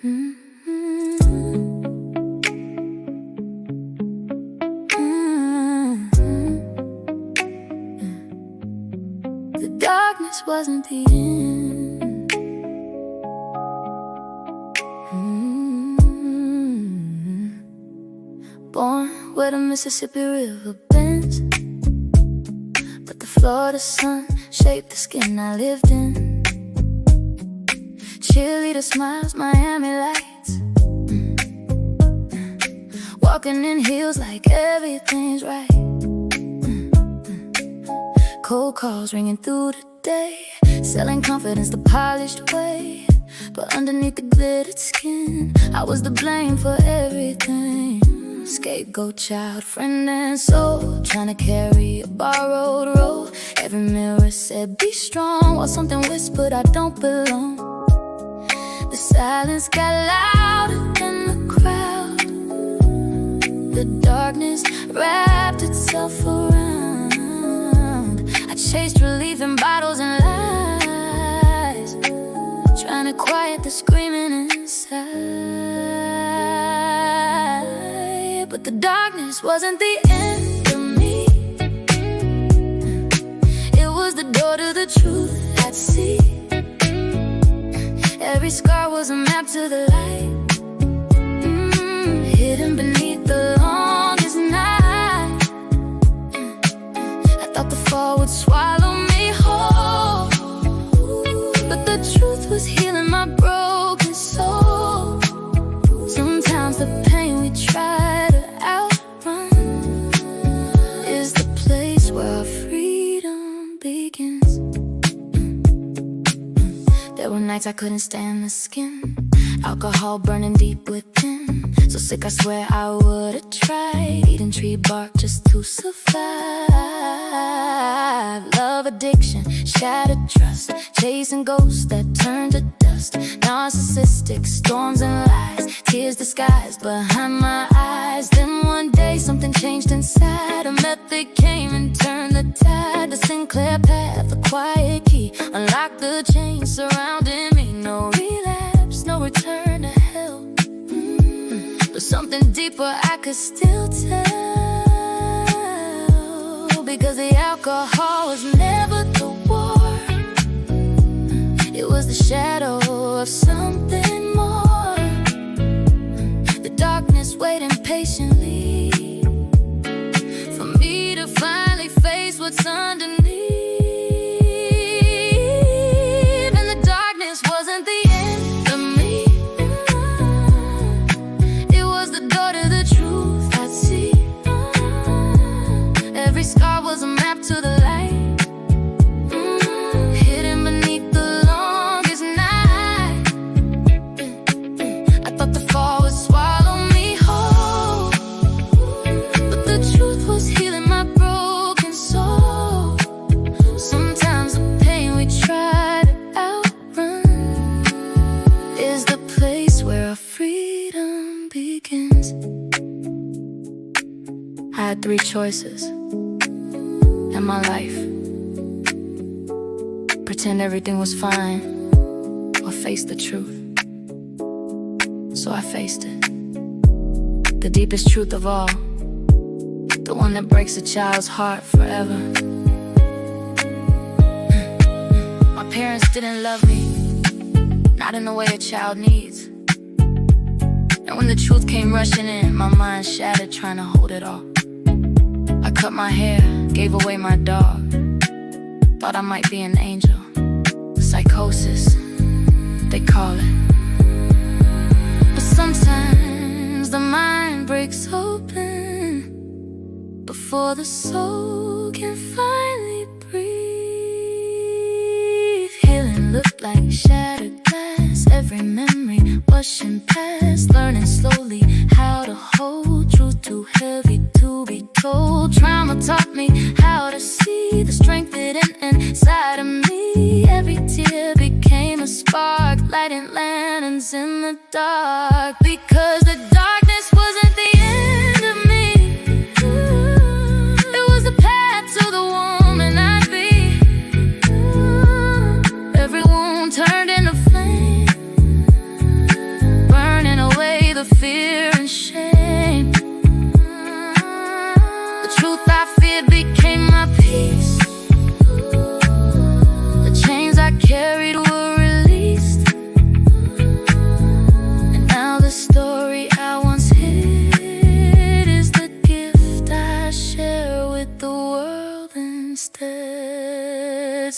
The darkness wasn't the end. Born where the Mississippi River bends, but the Florida sun shaped the skin I lived in. Cheerleader smiles, Miami lights, walking in heels like everything's right. Cold calls ringing through the day, selling confidence the polished way. But underneath the glittered skin, I was to blame for everything. Scapegoat, child, friend and soul, trying to carry a borrowed role. Every mirror said be strong, while something whispered I don't belong. The silence got louder than the crowd. The darkness wrapped itself around. I chased relief in bottles and lies, trying to quiet the screaming inside. But the darkness wasn't the end of me. It was the door to the truth I'd see. Every scar was a map to the light, hidden beneath the longest night. I thought the fall would swallow me whole, but the truth was healing my broken soul. Sometimes the pain we try to outrun is the place where our freedom begins. There were nights I couldn't stand the skin, alcohol burning deep within. So sick I swear I would've tried eating tree bark just to survive. Love addiction, shattered trust, chasing ghosts that turn to dust. Narcissistic storms and lies, tears disguised behind my eyes. Then one day something changed inside. A method came and turned the tide. The Sinclair path, the quiet key, unlocked the chains surrounding me. No relapse, no return to hell, but something deeper I could still tell. Because the alcohol was never the war, it was the shadow of something more. The darkness waiting patiently for me to finally face what's underneath. And the darkness wasn't the end of me. It was the door to the truth I'd see. Every scar was a map to the light, hidden beneath the longest night. I thought the fall would swallow me whole, but the truth was healing my broken soul. Sometimes the pain we try to outrun is the place where our freedom begins. I had 3 choices in my life: pretend everything was fine, or face the truth. So I faced it, the deepest truth of all, the one that breaks a child's heart forever. My parents didn't love me, not in the way a child needs. And when the truth came rushing in, my mind shattered trying to hold it all. I cut my hair, gave away my dog, thought I might be an angel. Psychosis, they call it. But sometimes the mind breaks open before the soul can finally breathe. Healing looked like shattered glass, every memory washing past. Learning slowly how to hold truth too heavy to be told. Trauma taught me how to see the strength hidden inside of me. Every tear became a spark, lighting lanterns in the dark. Because the darkness wasn't the end of me, it was the path to the woman I'd be. Every wound turned into flame,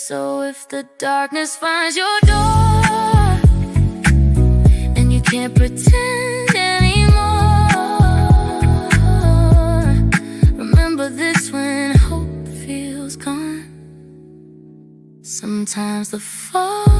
So if the darkness finds your door and you can't pretend anymore, remember this when hope feels gone. Sometimes the fall